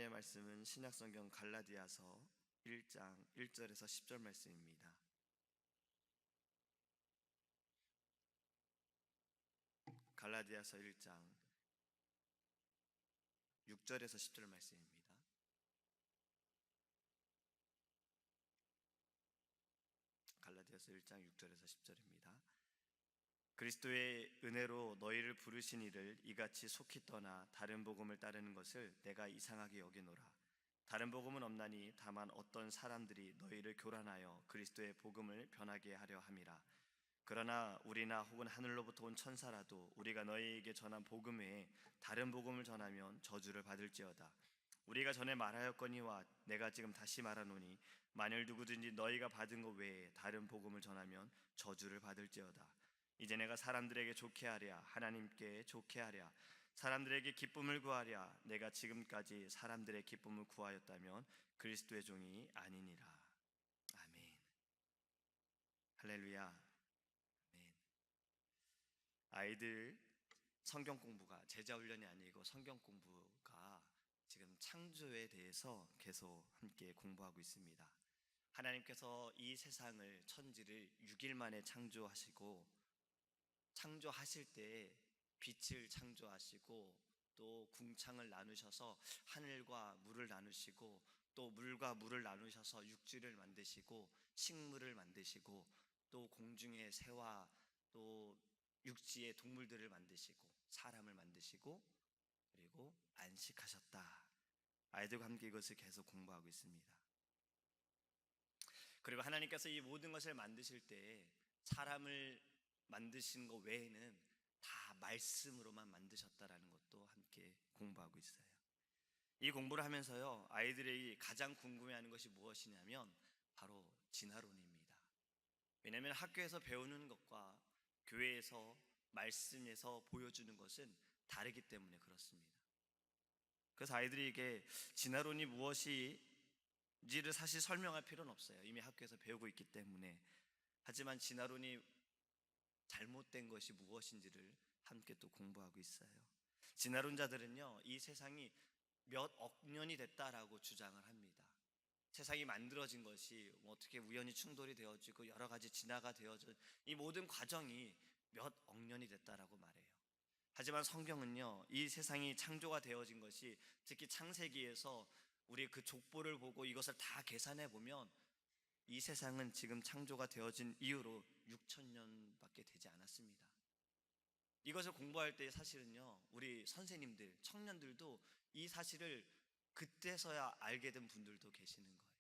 하나님의 말씀은 신약성경 갈라디아서 1장 1절에서 10절 말씀입니다. 갈라디아서 1장 6절에서 10절 말씀입니다. 갈라디아서 1장 6절에서 10절입니다. 그리스도의 은혜로 너희를 부르신 이를 이같이 속히 떠나 다른 복음을 따르는 것을 내가 이상하게 여기노라. 다른 복음은 없나니 다만 어떤 사람들이 너희를 교란하여 그리스도의 복음을 변하게 하려 함이라. 그러나 우리나 혹은 하늘로부터 온 천사라도 우리가 너희에게 전한 복음 외에 다른 복음을 전하면 저주를 받을지어다. 우리가 전에 말하였거니와 내가 지금 다시 말하노니 만일 누구든지 너희가 받은 것 외에 다른 복음을 전하면 저주를 받을지어다. 이제 내가 사람들에게 좋게 하랴 하나님께 좋게 하랴 사람들에게 기쁨을 구하랴 내가 지금까지 사람들의 기쁨을 구하였다면 그리스도의 종이 아니니라. 아멘. 할렐루야. 아멘. 아이들 성경 공부가 제자 훈련이 아니고 성경 공부가 지금 창조에 대해서 계속 함께 공부하고 있습니다. 하나님께서 이 세상을 천지를 6일 만에 창조하시고 창조하실 때 빛을 창조하시고 또 궁창을 나누셔서 하늘과 물을 나누시고 또 물과 물을 나누셔서 육지를 만드시고 식물을 만드시고 또 공중의 새와 또 육지의 동물들을 만드시고 사람을 만드시고 그리고 안식하셨다. 아이들과 함께 이것을 계속 공부하고 있습니다. 그리고 하나님께서 이 모든 것을 만드실 때 사람을 만드신 것 외에는 다 말씀으로만 만드셨다라는 것도 함께 공부하고 있어요. 이 공부를 하면서요, 아이들이 가장 궁금해하는 것이 무엇이냐면 바로 진화론입니다. 왜냐하면 학교에서 배우는 것과 교회에서 말씀에서 보여주는 것은 다르기 때문에 그렇습니다. 그래서 아이들에게 진화론이 무엇인지를 사실 설명할 필요는 없어요. 이미 학교에서 배우고 있기 때문에. 하지만 진화론이 잘못된 것이 무엇인지를 함께 또 공부하고 있어요. 진화론자들은요, 이 세상이 몇 억 년이 됐다라고 주장을 합니다. 세상이 만들어진 것이 어떻게 우연히 충돌이 되어지고 여러 가지 진화가 되어진 이 모든 과정이 몇 억 년이 됐다라고 말해요. 하지만 성경은요, 이 세상이 창조가 되어진 것이 특히 창세기에서 우리 그 족보를 보고 이것을 다 계산해 보면 이 세상은 지금 창조가 되어진 이후로 6,000년밖에 되지 않았습니다. 이것을 공부할 때 사실은요, 우리 선생님들, 청년들도 이 사실을 그때서야 알게 된 분들도 계시는 거예요.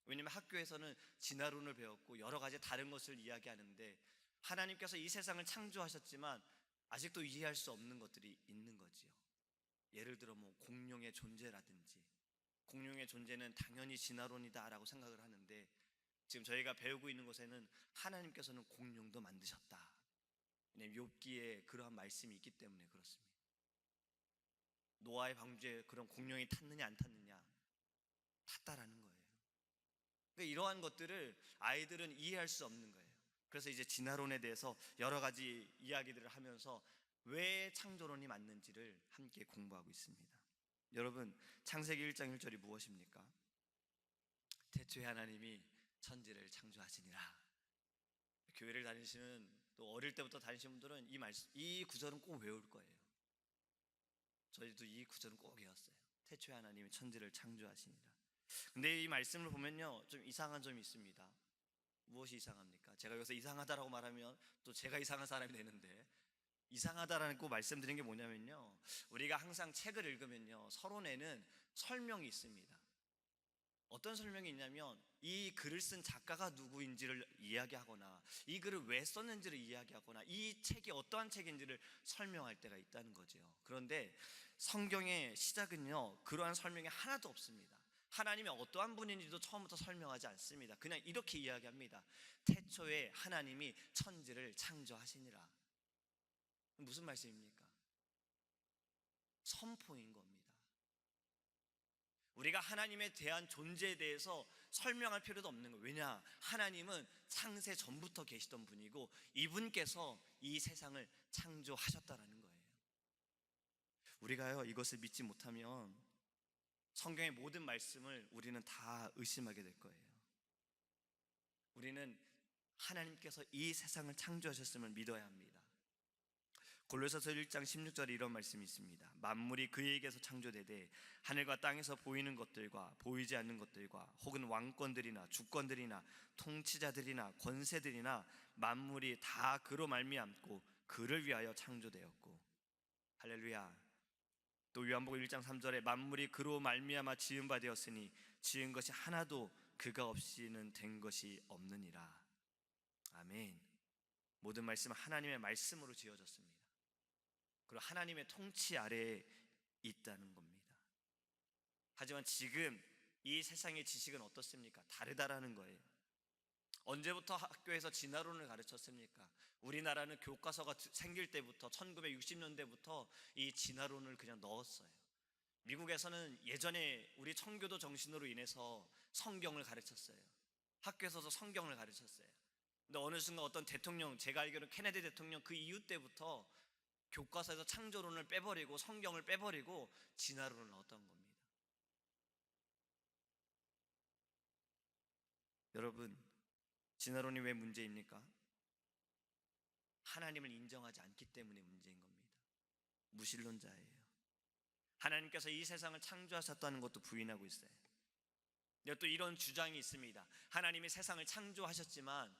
왜냐하면 학교에서는 진화론을 배웠고 여러 가지 다른 것을 이야기하는데 하나님께서 이 세상을 창조하셨지만 아직도 이해할 수 없는 것들이 있는 거지요. 예를 들어 공룡의 존재라든지, 공룡의 존재는 당연히 진화론이다 라고 생각을 하는데 지금 저희가 배우고 있는 곳에는 하나님께서는 공룡도 만드셨다. 왜냐하면 욥기에 그러한 말씀이 있기 때문에 그렇습니다. 노아의 방주에 그런 공룡이 탔느냐 안 탔느냐, 탔다라는 거예요. 그러니까 이러한 것들을 아이들은 이해할 수 없는 거예요. 그래서 이제 진화론에 대해서 여러 가지 이야기들을 하면서 왜 창조론이 맞는지를 함께 공부하고 있습니다. 여러분, 창세기 1장 1절이 무엇입니까? 태초에 하나님이 천지를 창조하시니라. 교회를 다니시는 또 어릴 때부터 다니시는 분들은 이 구절은 꼭 외울 거예요. 저희도 이 구절은 꼭 외웠어요. 태초에 하나님이 천지를 창조하시니라. 근데 이 말씀을 보면요, 좀 이상한 점이 있습니다. 무엇이 이상합니까? 제가 여기서 이상하다라고 말하면 또 제가 이상한 사람이 되는데, 이상하다라는 꼭 말씀드린 게 뭐냐면요, 우리가 항상 책을 읽으면요 서론에는 설명이 있습니다. 어떤 설명이 있냐면 이 글을 쓴 작가가 누구인지를 이야기하거나 이 글을 왜 썼는지를 이야기하거나 이 책이 어떠한 책인지를 설명할 때가 있다는 거죠. 그런데 성경의 시작은요 그러한 설명이 하나도 없습니다. 하나님이 어떠한 분인지도 처음부터 설명하지 않습니다. 그냥 이렇게 이야기합니다. 태초에 하나님이 천지를 창조하시니라. 무슨 말씀입니까? 선포인 겁니다. 우리가 하나님에 대한 존재에 대해서 설명할 필요도 없는 거예요. 왜냐? 하나님은 창세 전부터 계시던 분이고 이분께서 이 세상을 창조하셨다라는 거예요. 우리가요 이것을 믿지 못하면 성경의 모든 말씀을 우리는 다 의심하게 될 거예요. 우리는 하나님께서 이 세상을 창조하셨음을 믿어야 합니다. 골로새서 1장 16절에 이런 말씀이 있습니다. 만물이 그에게서 창조되되 하늘과 땅에서 보이는 것들과 보이지 않는 것들과 혹은 왕권들이나 주권들이나 통치자들이나 권세들이나 만물이 다 그로 말미암고 그를 위하여 창조되었고. 할렐루야. 또 요한복음 1장 3절에 만물이 그로 말미암아 지은 바 되었으니 지은 것이 하나도 그가 없이는 된 것이 없느니라. 아멘. 모든 말씀은 하나님의 말씀으로 지어졌습니다. 그리고 하나님의 통치 아래에 있다는 겁니다. 하지만 지금 이 세상의 지식은 어떻습니까? 다르다라는 거예요. 언제부터 학교에서 진화론을 가르쳤습니까? 우리나라는 교과서가 생길 때부터 1960년대부터 이 진화론을 그냥 넣었어요. 미국에서는 예전에 우리 청교도 정신으로 인해서 성경을 가르쳤어요. 학교에서도 성경을 가르쳤어요. 근데 어느 순간 어떤 대통령, 제가 알기로는 케네디 대통령 그 이후 때부터 교과서에서 창조론을 빼버리고 성경을 빼버리고 진화론을 넣었던 겁니다. 여러분, 진화론이 왜 문제입니까? 하나님을 인정하지 않기 때문에 문제인 겁니다. 무신론자예요. 하나님께서 이 세상을 창조하셨다는 것도 부인하고 있어요. 또 이런 주장이 있습니다. 하나님이 세상을 창조하셨지만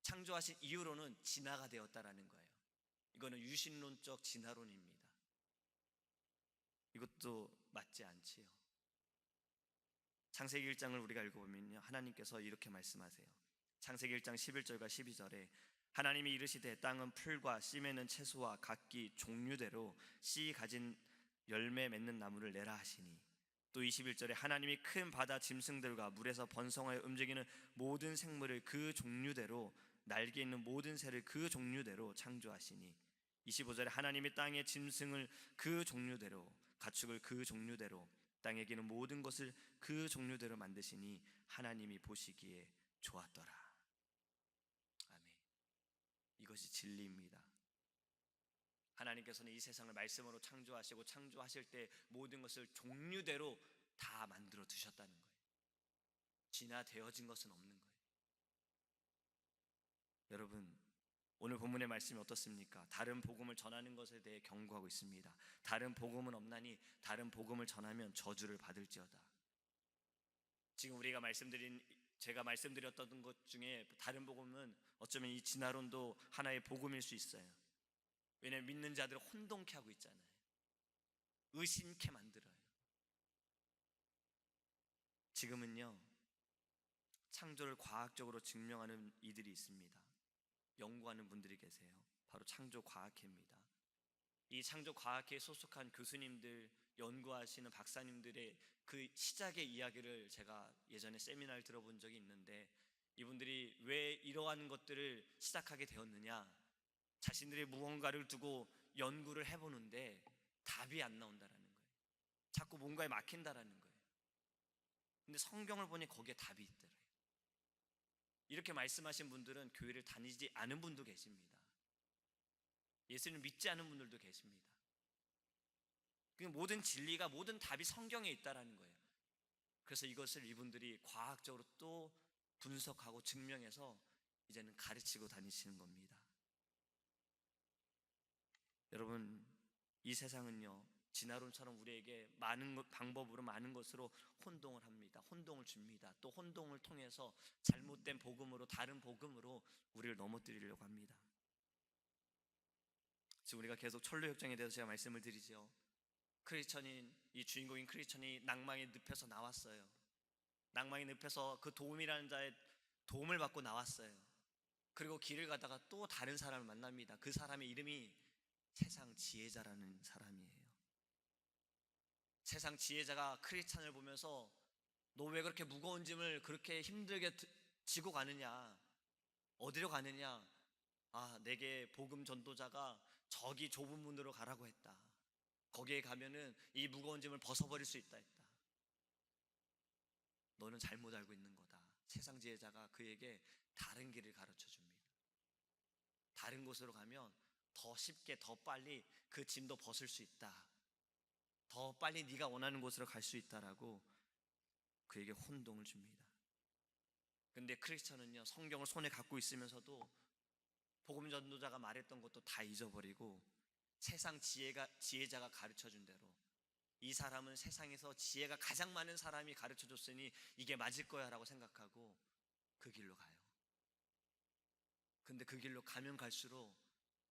창조하신 이후로는 진화가 되었다라는 거예요. 이거는 유신론적 진화론입니다. 이것도 맞지 않지요. 창세기 1장을 우리가 읽어보면요, 하나님께서 이렇게 말씀하세요. 창세기 1장 11절과 12절에 하나님이 이르시되 땅은 풀과 씨 맺는 채소와 각기 종류대로 씨 가진 열매 맺는 나무를 내라 하시니, 또 21절에 하나님이 큰 바다 짐승들과 물에서 번성하여 움직이는 모든 생물을 그 종류대로, 날개 있는 모든 새를 그 종류대로 창조하시니, 25절에 하나님이 땅의 짐승을 그 종류대로, 가축을 그 종류대로, 땅에 기는 모든 것을 그 종류대로 만드시니 하나님이 보시기에 좋았더라. 아멘. 이것이 진리입니다. 하나님께서는 이 세상을 말씀으로 창조하시고 창조하실 때 모든 것을 종류대로 다 만들어 두셨다는 거예요. 진화되어진 것은 없는 거예요. 여러분, 오늘 본문의 말씀이 어떻습니까? 다른 복음을 전하는 것에 대해 경고하고 있습니다. 다른 복음은 없나니 다른 복음을 전하면 저주를 받을지어다. 지금 제가 말씀드렸던 것 중에 다른 복음은 어쩌면 이 진화론도 하나의 복음일 수 있어요. 왜냐하면 믿는 자들을 혼동케 하고 있잖아요. 의심케 만들어요. 지금은요, 창조를 과학적으로 증명하는 이들이 있습니다. 연구하는 분들이 계세요. 바로 창조과학회입니다. 이 창조과학회에 소속한 교수님들, 연구하시는 박사님들의 그 시작의 이야기를 제가 예전에 세미나를 들어본 적이 있는데, 이분들이 왜 이러한 것들을 시작하게 되었느냐, 자신들이 무언가를 두고 연구를 해보는데 답이 안 나온다라는 거예요. 자꾸 뭔가에 막힌다라는 거예요. 근데 성경을 보니 거기에 답이 있더래요. 이렇게 말씀하신 분들은 교회를 다니지 않은 분도 계십니다. 예수님을 믿지 않은 분들도 계십니다. 모든 진리가, 모든 답이 성경에 있다라는 거예요. 그래서 이것을 이분들이 과학적으로 또 분석하고 증명해서 이제는 가르치고 다니시는 겁니다. 여러분, 이 세상은요, 진화론처럼 우리에게 많은 방법으로 많은 것으로 혼동을 합니다. 혼동을 줍니다. 또 혼동을 통해서 잘못된 복음으로, 다른 복음으로 우리를 넘어뜨리려고 합니다. 지금 우리가 계속 천루역정에 대해서 제가 말씀을 드리죠. 크리스천인, 이 주인공인 크리스천이 낭망에 늪에서 나왔어요. 낭망에 늪에서 그 도움이라는 자의 도움을 받고 나왔어요. 그리고 길을 가다가 또 다른 사람을 만납니다. 그 사람의 이름이 세상 지혜자라는 사람이에요. 세상 지혜자가 크리스찬을 보면서 너 왜 그렇게 무거운 짐을 그렇게 힘들게 지고 가느냐, 어디로 가느냐, 내게 복음 전도자가 저기 좁은 문으로 가라고 했다. 거기에 가면은 이 무거운 짐을 벗어버릴 수 있다 했다. 너는 잘못 알고 있는 거다. 세상 지혜자가 그에게 다른 길을 가르쳐 줍니다. 다른 곳으로 가면 더 쉽게, 더 빨리 그 짐도 벗을 수 있다. 더 빨리 네가 원하는 곳으로 갈 수 있다라고 그에게 혼동을 줍니다. 근데 크리스천은요, 성경을 손에 갖고 있으면서도 복음 전도자가 말했던 것도 다 잊어버리고 세상 지혜자가 가르쳐준 대로, 이 사람은 세상에서 지혜가 가장 많은 사람이 가르쳐줬으니 이게 맞을 거야 라고 생각하고 그 길로 가요. 근데 그 길로 가면 갈수록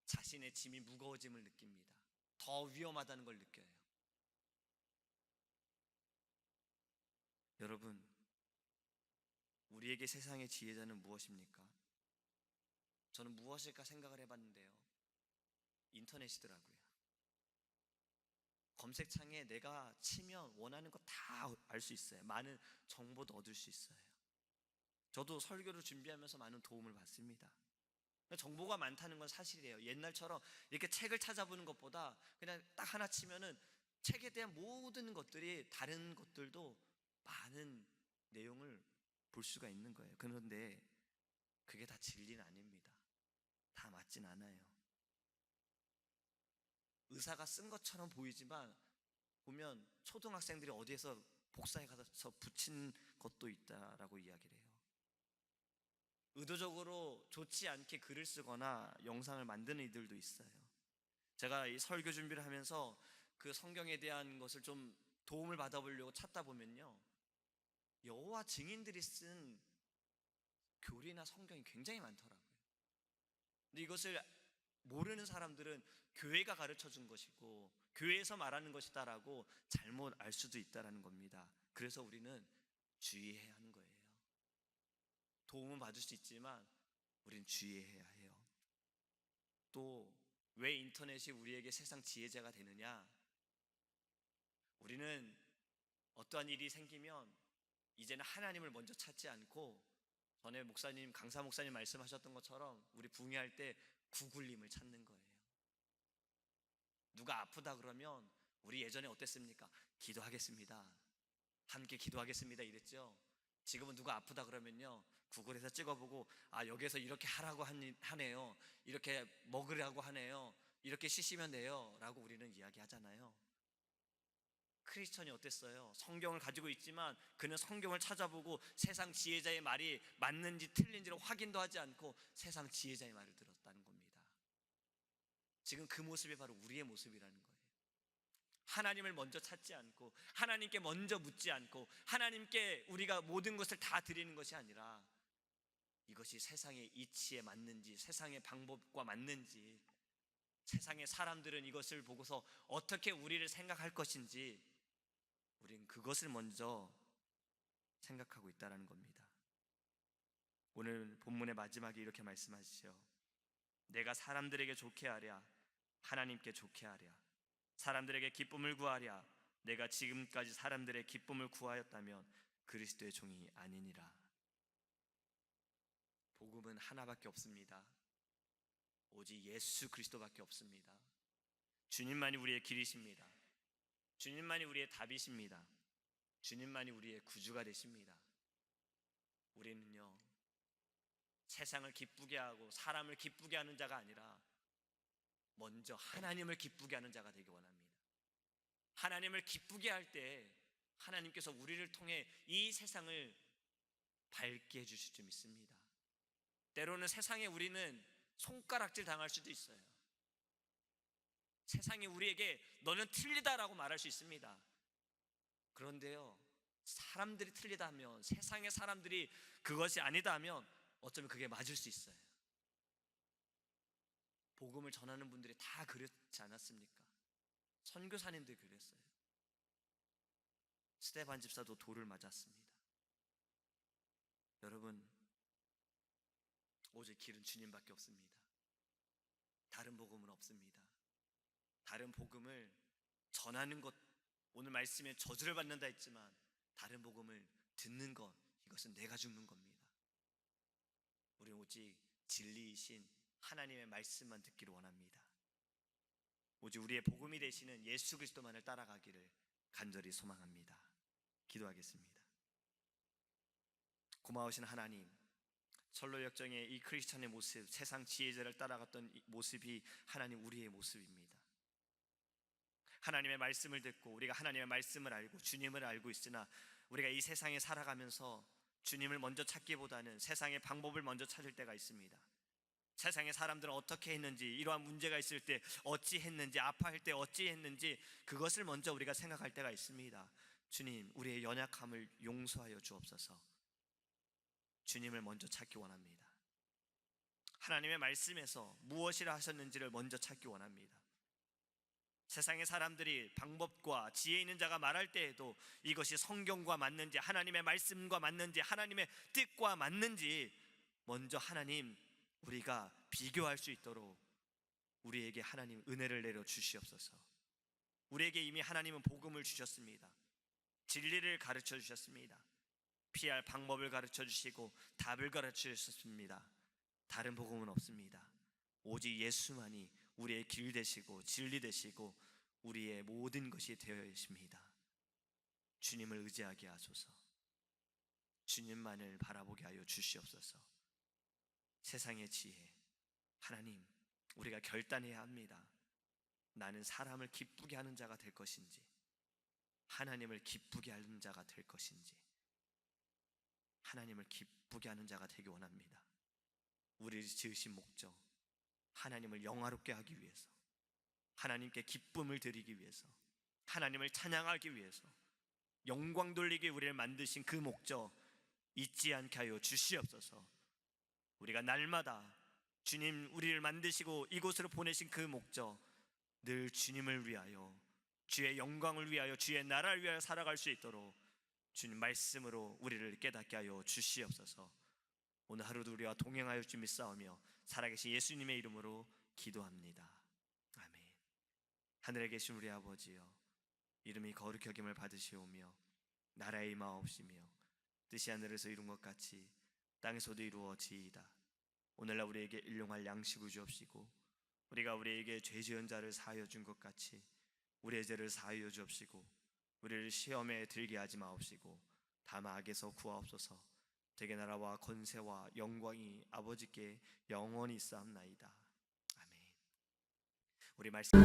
자신의 짐이 무거워짐을 느낍니다. 더 위험하다는 걸 느껴요. 여러분, 우리에게 세상의 지혜자는 무엇입니까? 저는 무엇일까 생각을 해봤는데요, 인터넷이더라고요. 검색창에 내가 치면 원하는 거 다 알 수 있어요. 많은 정보도 얻을 수 있어요. 저도 설교를 준비하면서 많은 도움을 받습니다. 정보가 많다는 건 사실이에요. 옛날처럼 이렇게 책을 찾아보는 것보다 그냥 딱 하나 치면은 책에 대한 모든 것들이, 다른 것들도 많은 내용을 볼 수가 있는 거예요. 그런데 그게 다 진리는 아닙니다. 다 맞진 않아요. 의사가 쓴 것처럼 보이지만 보면 초등학생들이 어디에서 복사해 가서 붙인 것도 있다라고 이야기를 해요. 의도적으로 좋지 않게 글을 쓰거나 영상을 만드는 이들도 있어요. 제가 이 설교 준비를 하면서 그 성경에 대한 것을 좀 도움을 받아보려고 찾다 보면요, 여호와 증인들이 쓴 교리나 성경이 굉장히 많더라고요. 근데 이것을 모르는 사람들은 교회가 가르쳐 준 것이고 교회에서 말하는 것이다라고 잘못 알 수도 있다라는 겁니다. 그래서 우리는 주의해야 하는 거예요. 도움은 받을 수 있지만 우리는 주의해야 해요. 또 왜 인터넷이 우리에게 세상 지혜자가 되느냐? 우리는 어떠한 일이 생기면 이제는 하나님을 먼저 찾지 않고, 전에 목사님, 강사 목사님 말씀하셨던 것처럼 우리 붕괴할 때 구글님을 찾는 거예요. 누가 아프다 그러면 우리 예전에 어땠습니까? 기도하겠습니다, 함께 기도하겠습니다 이랬죠. 지금은 누가 아프다 그러면요, 구글에서 찍어보고 여기에서 이렇게 하라고 하네요, 이렇게 먹으라고 하네요, 이렇게 쉬시면 돼요 라고 우리는 이야기하잖아요. 크리스천이 어땠어요? 성경을 가지고 있지만 그는 성경을 찾아보고 세상 지혜자의 말이 맞는지 틀린지를 확인도 하지 않고 세상 지혜자의 말을 들었다는 겁니다. 지금 그 모습이 바로 우리의 모습이라는 거예요. 하나님을 먼저 찾지 않고 하나님께 먼저 묻지 않고 하나님께 우리가 모든 것을 다 드리는 것이 아니라 이것이 세상의 이치에 맞는지, 세상의 방법과 맞는지, 세상의 사람들은 이것을 보고서 어떻게 우리를 생각할 것인지 우린 그것을 먼저 생각하고 있다는 겁니다. 오늘 본문의 마지막에 이렇게 말씀하시죠. 내가 사람들에게 좋게 하랴 하나님께 좋게 하랴, 사람들에게 기쁨을 구하랴 내가 지금까지 사람들의 기쁨을 구하였다면 그리스도의 종이 아니니라. 복음은 하나밖에 없습니다. 오직 예수 그리스도밖에 없습니다. 주님만이 우리의 길이십니다. 주님만이 우리의 답이십니다. 주님만이 우리의 구주가 되십니다. 우리는요, 세상을 기쁘게 하고 사람을 기쁘게 하는 자가 아니라 먼저 하나님을 기쁘게 하는 자가 되기 원합니다. 하나님을 기쁘게 할 때 하나님께서 우리를 통해 이 세상을 밝게 해주실 줄 믿습니다. 때로는 세상에 우리는 손가락질 당할 수도 있어요. 세상이 우리에게 너는 틀리다라고 말할 수 있습니다. 그런데요, 사람들이 틀리다면, 세상의 사람들이 그것이 아니다 하면 어쩌면 그게 맞을 수 있어요. 복음을 전하는 분들이 다 그렇지 않았습니까? 선교사님들이 그랬어요. 스데반 집사도 돌을 맞았습니다. 여러분, 오직 길은 주님밖에 없습니다. 다른 복음은 없습니다. 다른 복음을 전하는 것, 오늘 말씀에 저주를 받는다 했지만 다른 복음을 듣는 것, 이것은 내가 죽는 겁니다. 우리는 오직 진리이신 하나님의 말씀만 듣기를 원합니다. 오직 우리의 복음이 되시는 예수 그리스도만을 따라가기를 간절히 소망합니다. 기도하겠습니다. 고마우신 하나님, 철로 역정의 이 크리스천의 모습, 세상 지혜자를 따라갔던 이 모습이 하나님 우리의 모습입니다. 하나님의 말씀을 듣고 우리가 하나님의 말씀을 알고 주님을 알고 있으나 우리가 이 세상에 살아가면서 주님을 먼저 찾기보다는 세상의 방법을 먼저 찾을 때가 있습니다. 세상의 사람들은 어떻게 했는지, 이러한 문제가 있을 때 어찌 했는지, 아파할 때 어찌 했는지, 그것을 먼저 우리가 생각할 때가 있습니다. 주님, 우리의 연약함을 용서하여 주옵소서. 주님을 먼저 찾기 원합니다. 하나님의 말씀에서 무엇이라 하셨는지를 먼저 찾기 원합니다. 세상의 사람들이 방법과 지혜 있는 자가 말할 때에도 이것이 성경과 맞는지, 하나님의 말씀과 맞는지, 하나님의 뜻과 맞는지 먼저 하나님, 우리가 비교할 수 있도록 우리에게 하나님 은혜를 내려 주시옵소서. 우리에게 이미 하나님은 복음을 주셨습니다. 진리를 가르쳐 주셨습니다. 피할 방법을 가르쳐 주시고 답을 가르쳐 주셨습니다. 다른 복음은 없습니다. 오직 예수만이 우리의 길 되시고 진리 되시고 우리의 모든 것이 되어 계십니다. 주님을 의지하게 하소서. 주님만을 바라보게 하여 주시옵소서. 세상의 지혜, 하나님, 우리가 결단해야 합니다. 나는 사람을 기쁘게 하는 자가 될 것인지, 하나님을 기쁘게 하는 자가 될 것인지. 하나님을 기쁘게 하는 자가 되기 원합니다. 우리를 지으신 목적, 하나님을 영화롭게 하기 위해서, 하나님께 기쁨을 드리기 위해서, 하나님을 찬양하기 위해서, 영광 돌리게 우리를 만드신 그 목적 잊지 않게 하여 주시옵소서. 우리가 날마다 주님 우리를 만드시고 이곳으로 보내신 그 목적, 늘 주님을 위하여, 주의 영광을 위하여, 주의 나라를 위하여 살아갈 수 있도록 주님 말씀으로 우리를 깨닫게 하여 주시옵소서. 오늘 하루도 우리와 동행하여 주님 믿사오며 살아계신 예수님의 이름으로 기도합니다. 아멘. 하늘에 계신 우리 아버지여, 이름이 거룩히 여김을 받으시오며 나라의 임하옵시며 뜻이 하늘에서 이룬 것 같이 땅에서도 이루어지이다. 오늘날 우리에게 일용할 양식을 주옵시고 우리가 우리에게 죄 지은 자를 사하여 준 것 같이 우리의 죄를 사하여 주옵시고 우리를 시험에 들게 하지 마옵시고 다만 악에서 구하옵소서. 되게 나라와 권세와 영광이 아버지께 영원히 있사옵나이다. 아멘. 우리 말씀